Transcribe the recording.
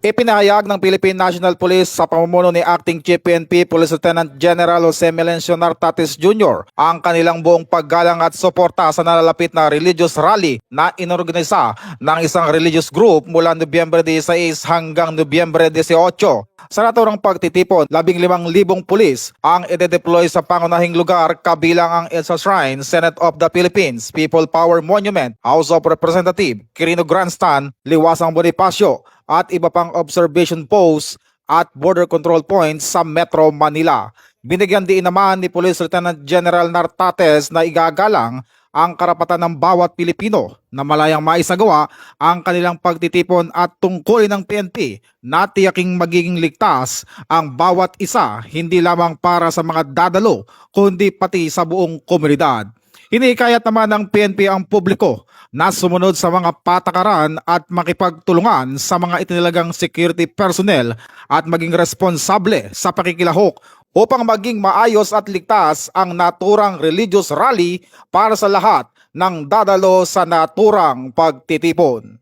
Ipinahayag ng Philippine National Police sa pamumuno ni Acting Chief PNP Police Lieutenant General Jose Melencio Nartates Jr. ang kanilang buong paggalang at suporta sa nalalapit na religious rally na inorganisa ng isang religious group mula Nobyembre 16 hanggang Nobyembre 18. Sa naturang pagtitipon, 15,000 pulis ang ide-deploy sa pangunahing lugar kabilang ang EDSA Shrine, Senate of the Philippines, People Power Monument, House of Representatives, Quirino Grandstand, Liwasang Bonifacio, at iba pang observation posts at border control points sa Metro Manila. Binigyan din naman ni Police Lieutenant General Nartates na igagalang ang karapatan ng bawat Pilipino na malayang maisagawa ang kanilang pagtitipon at tungkulin ng PNP na tiyaking magiging ligtas ang bawat isa, hindi lamang para sa mga dadalo kundi pati sa buong komunidad. Hinikayat naman ng PNP ang publiko na sumunod sa mga patakaran at makipagtulungan sa mga itinilagang security personnel at maging responsable sa pakikilahok upang maging maayos at ligtas ang naturang religious rally para sa lahat ng dadalo sa naturang pagtitipon.